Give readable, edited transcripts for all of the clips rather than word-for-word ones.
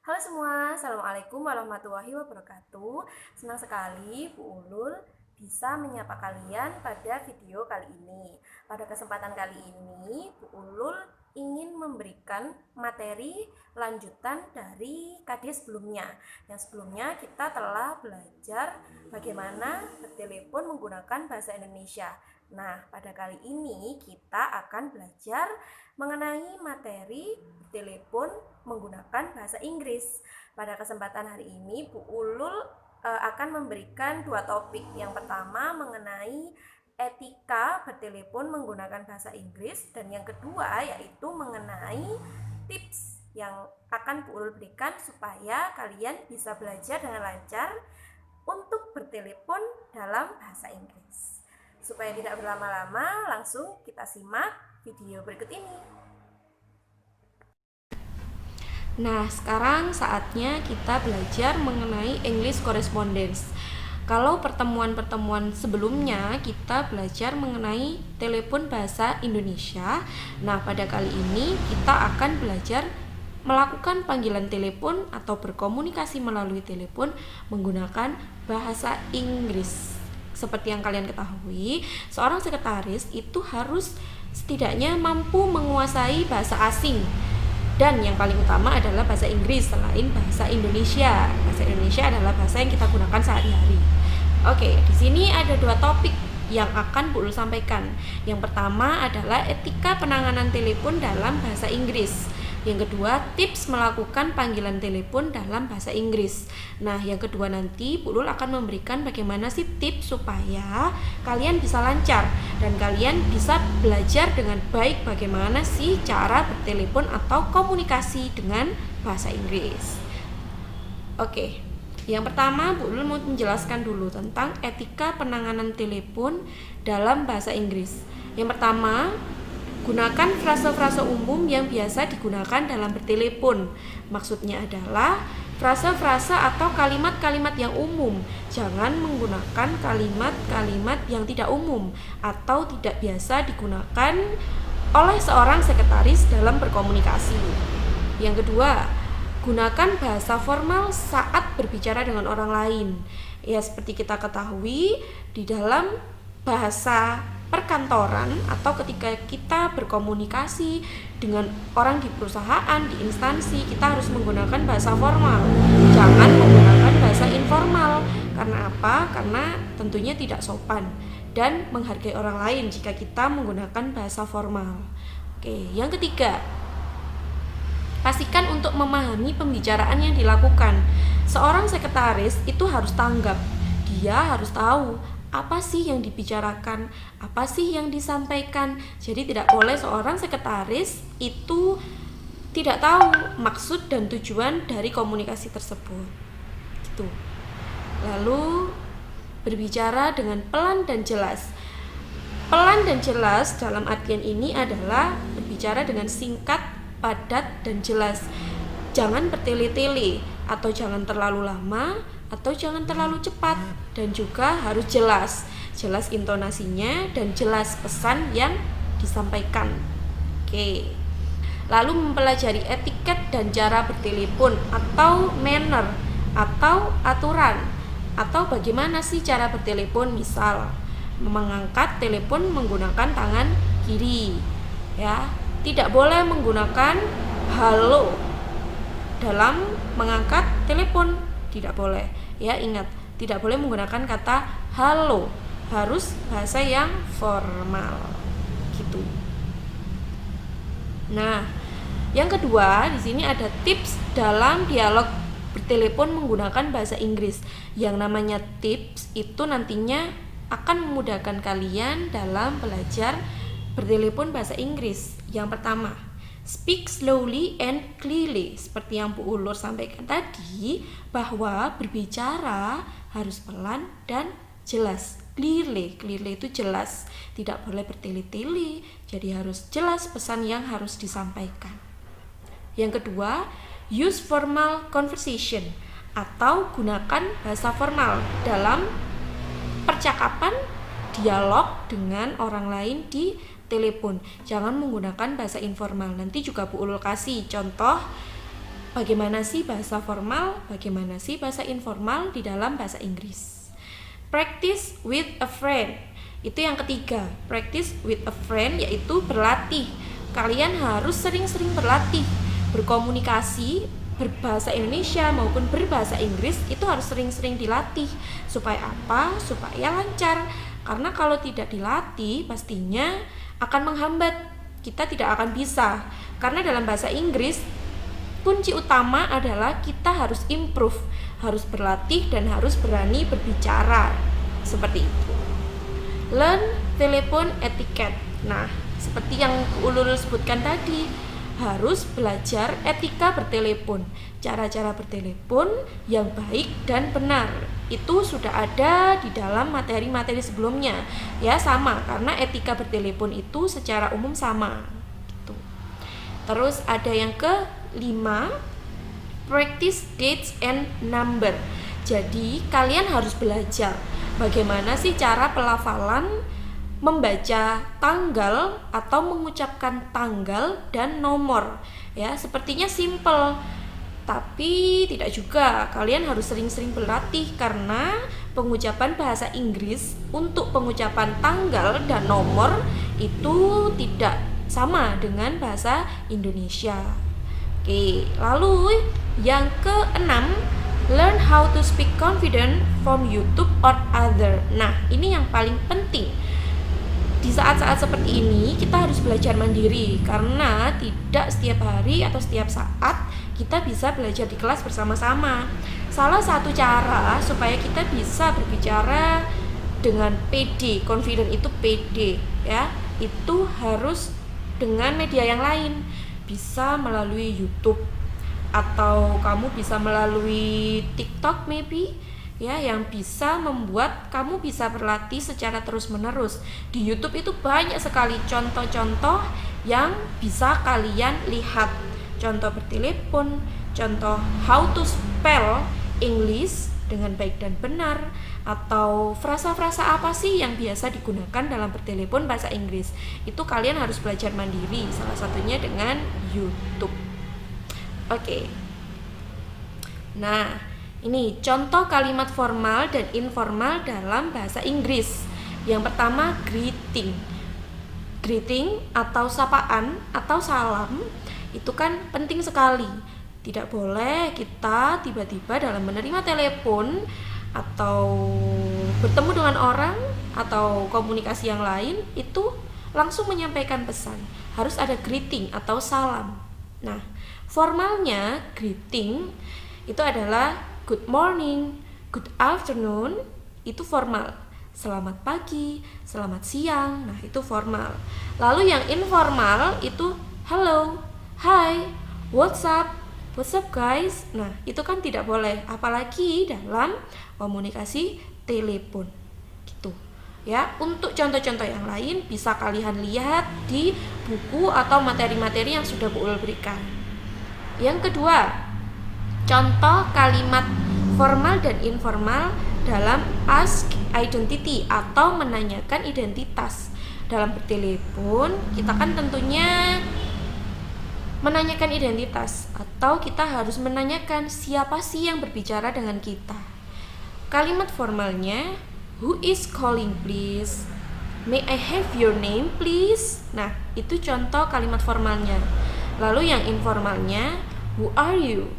Halo semua, Assalamualaikum warahmatullahi wabarakatuh. Senang sekali Bu Ulul bisa menyapa kalian pada video kali ini. Pada kesempatan kali ini, Bu Ulul ingin memberikan materi lanjutan dari KD sebelumnya. Yang sebelumnya kita telah belajar bagaimana bertelepon menggunakan bahasa Indonesia. Nah, pada kali ini kita akan belajar mengenai materi telepon menggunakan bahasa Inggris. Pada kesempatan hari ini Bu Ulul akan memberikan dua topik. Yang pertama mengenai etika bertelepon menggunakan bahasa Inggris, dan yang kedua yaitu mengenai tips yang akan Bu Ulul berikan supaya kalian bisa belajar dengan lancar untuk bertelepon dalam bahasa Inggris. Supaya tidak berlama-lama, langsung kita simak video berikut ini. Nah, sekarang saatnya kita belajar mengenai English Correspondence. Kalau pertemuan-pertemuan sebelumnya kita belajar mengenai telepon bahasa Indonesia. Nah, pada kali ini kita akan belajar melakukan panggilan telepon atau berkomunikasi melalui telepon menggunakan bahasa Inggris. Seperti yang kalian ketahui, seorang sekretaris itu harus setidaknya mampu menguasai bahasa asing. Dan yang paling utama adalah bahasa Inggris selain bahasa Indonesia. Bahasa Indonesia adalah bahasa yang kita gunakan sehari-hari. Oke, di sini ada dua topik yang akan Bu Ulul sampaikan. Yang pertama adalah etika penanganan telepon dalam bahasa Inggris. Yang kedua, tips melakukan panggilan telepon dalam bahasa Inggris. Nah, yang kedua nanti Bu Ulul akan memberikan bagaimana sih tips supaya kalian bisa lancar dan kalian bisa belajar dengan baik bagaimana sih cara bertelepon atau komunikasi dengan bahasa Inggris. Oke, yang pertama Bu Ulul mau menjelaskan dulu tentang etika penanganan telepon dalam bahasa Inggris. Yang pertama, gunakan frase-frase umum yang biasa digunakan dalam bertelepon. Maksudnya adalah frase-frase atau kalimat-kalimat yang umum. Jangan menggunakan kalimat-kalimat yang tidak umum atau tidak biasa digunakan oleh seorang sekretaris dalam berkomunikasi. Yang kedua, gunakan bahasa formal saat berbicara dengan orang lain. Ya, seperti kita ketahui, di dalam bahasa perkantoran atau ketika kita berkomunikasi dengan orang di perusahaan, di instansi, kita harus menggunakan bahasa formal. Jangan menggunakan bahasa informal. Karena apa? Karena tentunya tidak sopan dan menghargai orang lain jika kita menggunakan bahasa formal. Oke, yang ketiga, pastikan untuk memahami pembicaraan yang dilakukan. Seorang sekretaris itu harus tanggap. Dia harus tahu apa sih yang dibicarakan, apa sih yang disampaikan. Jadi tidak boleh seorang sekretaris itu tidak tahu maksud dan tujuan dari komunikasi tersebut. Gitu. Lalu berbicara dengan pelan dan jelas. Pelan dan jelas dalam artian ini adalah berbicara dengan singkat, padat, dan jelas. Jangan bertele-tele atau jangan terlalu lama atau jangan terlalu cepat, dan juga harus jelas intonasinya dan jelas pesan yang disampaikan. Oke. Lalu mempelajari etiket dan cara bertelepon atau manner atau aturan atau bagaimana sih cara bertelepon, misal mengangkat telepon menggunakan tangan kiri. Ya, tidak boleh menggunakan halo dalam mengangkat telepon. Tidak boleh, ya, ingat, tidak boleh menggunakan kata halo, harus bahasa yang formal gitu. Nah, yang kedua di sini ada tips dalam dialog bertelepon menggunakan bahasa Inggris. Yang namanya tips itu nantinya akan memudahkan kalian dalam belajar bertelepon bahasa Inggris. Yang pertama, speak slowly and clearly. Seperti yang Bu Ulul sampaikan tadi, bahwa berbicara harus pelan dan jelas. Clearly itu jelas, tidak boleh bertele-tele. Jadi harus jelas pesan yang harus disampaikan. Yang kedua, use formal conversation atau gunakan bahasa formal dalam percakapan dialog dengan orang lain di telepon. Jangan menggunakan bahasa informal. Nanti juga Bu Ulul kasih contoh bagaimana sih bahasa formal, bagaimana sih bahasa informal di dalam bahasa Inggris. Practice with a friend. Itu yang ketiga, practice with a friend, yaitu berlatih. Kalian harus sering-sering berlatih, berkomunikasi, berbahasa Indonesia maupun berbahasa Inggris itu harus sering-sering dilatih. Supaya apa? Supaya lancar. Karena kalau tidak dilatih pastinya akan menghambat. Kita tidak akan bisa. Karena dalam bahasa Inggris kunci utama adalah kita harus improve, harus berlatih dan harus berani berbicara. Seperti itu. Learn telepon etiquette. Nah, seperti yang Ulul sebutkan tadi, harus belajar etika bertelepon, cara-cara bertelepon yang baik dan benar. Itu sudah ada di dalam materi-materi sebelumnya. Ya, sama, karena etika bertelepon itu secara umum sama. Gitu. Terus ada yang ke-5, practice dates and number. Jadi kalian harus belajar bagaimana sih cara pelafalan membaca tanggal atau mengucapkan tanggal dan nomor. Ya, sepertinya simple, tapi tidak juga. Kalian harus sering-sering berlatih karena pengucapan bahasa Inggris untuk pengucapan tanggal dan nomor itu tidak sama dengan bahasa Indonesia. Oke, lalu yang ke-6, learn how to speak confident from YouTube or other. Nah, ini yang paling penting. Di saat-saat seperti ini kita harus belajar mandiri karena tidak setiap hari atau setiap saat kita bisa belajar di kelas bersama-sama. Salah satu cara supaya kita bisa berbicara dengan PD, confident itu PD ya, itu harus dengan media yang lain. Bisa melalui YouTube atau kamu bisa melalui TikTok maybe ya, yang bisa membuat kamu bisa berlatih secara terus-menerus. Di YouTube itu banyak sekali contoh-contoh yang bisa kalian lihat. Contoh bertelepon, contoh how to spell English dengan baik dan benar, atau frasa-frasa apa sih yang biasa digunakan dalam bertelepon bahasa Inggris. Itu kalian harus belajar mandiri, salah satunya dengan YouTube. Oke. Nah, ini contoh kalimat formal dan informal dalam bahasa Inggris. Yang pertama, greeting. Greeting atau sapaan atau salam itu kan penting sekali. Tidak boleh kita tiba-tiba dalam menerima telepon atau bertemu dengan orang atau komunikasi yang lain itu langsung menyampaikan pesan. Harus ada greeting atau salam. Nah, formalnya greeting itu adalah good morning, good afternoon, itu formal. Selamat pagi, selamat siang, nah itu formal. Lalu yang informal itu hello, hi, what's up guys. Nah, itu kan tidak boleh, apalagi dalam komunikasi telepon. Gitu. Ya, untuk contoh-contoh yang lain bisa kalian lihat di buku atau materi-materi yang sudah Bu Ulul berikan. Yang kedua, contoh kalimat formal dan informal dalam ask identity atau menanyakan identitas. Dalam bertelepon, kita kan tentunya menanyakan identitas atau kita harus menanyakan siapa sih yang berbicara dengan kita. Kalimat formalnya, who is calling please? May I have your name please? Nah, itu contoh kalimat formalnya. Lalu yang informalnya, who are you?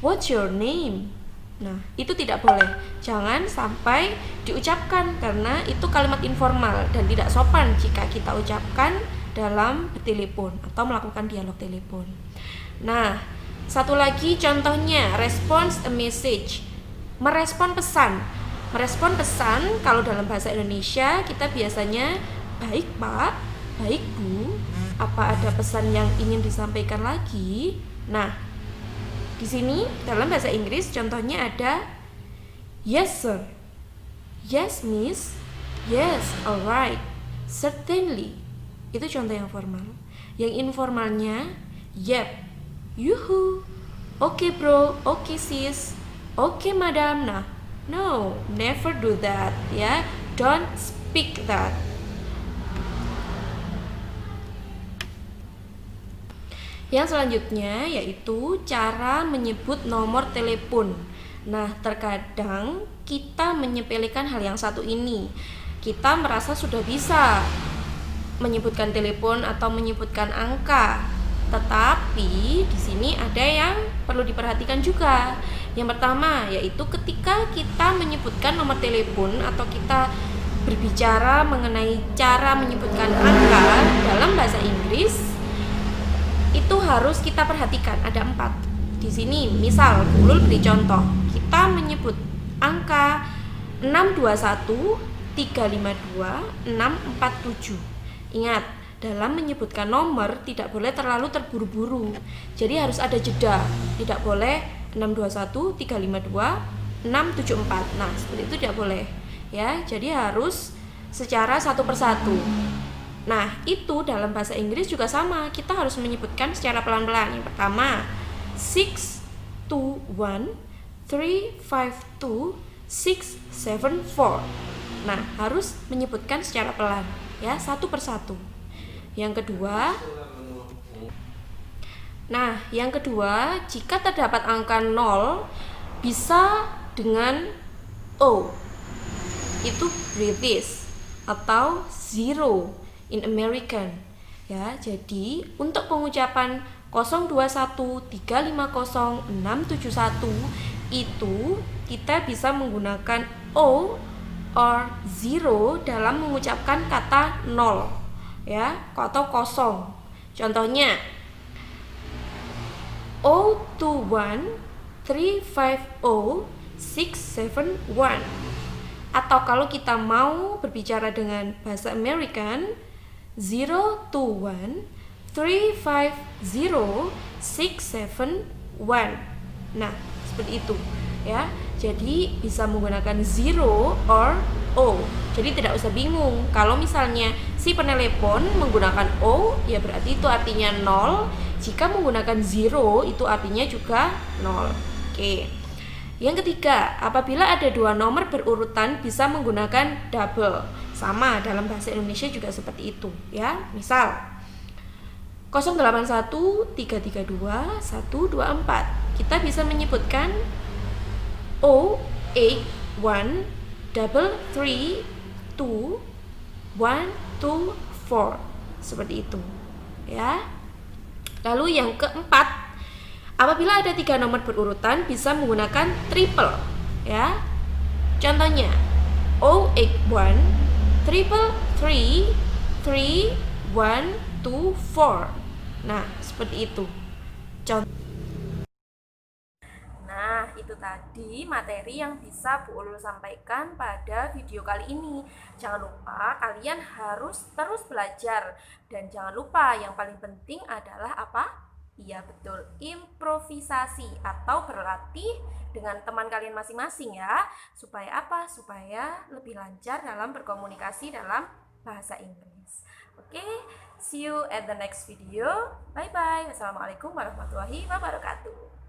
What's your name? Nah, itu tidak boleh. Jangan sampai diucapkan karena itu kalimat informal dan tidak sopan jika kita ucapkan dalam bertelepon atau melakukan dialog telepon. Nah, satu lagi contohnya, response a message. Merespon pesan. Merespon pesan kalau dalam bahasa Indonesia kita biasanya baik Pak, baik Bu, apa ada pesan yang ingin disampaikan lagi? Nah, di sini dalam bahasa Inggris contohnya ada yes sir, yes miss, yes alright, certainly. Itu contoh yang formal. Yang informalnya yep, yuhu, okay bro, okay sis, okay madam. Nah, no, never do that ya. Don't speak that. Yang selanjutnya yaitu cara menyebut nomor telepon. Nah, terkadang kita menyepelekan hal yang satu ini. Kita merasa sudah bisa menyebutkan telepon atau menyebutkan angka. Tetapi di sini ada yang perlu diperhatikan juga. Yang pertama yaitu ketika kita menyebutkan nomor telepon atau kita berbicara mengenai cara menyebutkan angka dalam bahasa Inggris, itu harus kita perhatikan. Ada 4 di sini. Misal Bu Ulul beri contoh, kita menyebut angka 621 352 647. Ingat, dalam menyebutkan nomor tidak boleh terlalu terburu-buru, jadi harus ada jeda. Tidak boleh 621 352 674. Nah, seperti itu tidak boleh ya, jadi harus secara satu persatu. Nah, itu dalam bahasa Inggris juga sama, kita harus menyebutkan secara pelan-pelan. Yang pertama, 621 352 674. Nah, harus menyebutkan secara pelan ya, satu persatu. Yang kedua, jika terdapat angka 0 bisa dengan O, itu British, atau zero in American ya. Jadi untuk pengucapan 021 350 671 itu kita bisa menggunakan O or zero dalam mengucapkan kata 0 ya, atau kosong. Contohnya 021 350 671. Atau kalau kita mau berbicara dengan bahasa American, 021 350 671. Nah, seperti itu ya. Jadi bisa menggunakan zero or O. Jadi tidak usah bingung. Kalau misalnya si penelepon menggunakan O, ya berarti itu artinya 0. Jika menggunakan zero, itu artinya juga 0. Oke. Yang ketiga, apabila ada 2 nomor berurutan bisa menggunakan double. Sama, dalam bahasa Indonesia juga seperti itu ya. Misal 081 332 124. Kita bisa menyebutkan 081 332 124. Seperti itu ya. Lalu yang keempat, apabila ada 3 nomor berurutan bisa menggunakan triple ya. Contohnya 081 333 3124. Nah, seperti itu. Nah, itu tadi materi yang bisa Bu Ulul sampaikan pada video kali ini. Jangan lupa kalian harus terus belajar. Dan jangan lupa yang paling penting adalah apa? Iya betul, improvisasi atau berlatih dengan teman kalian masing-masing ya. Supaya apa? Supaya lebih lancar dalam berkomunikasi dalam bahasa Inggris. Oke, see you at the next video. Bye bye. Wassalamualaikum warahmatullahi wabarakatuh.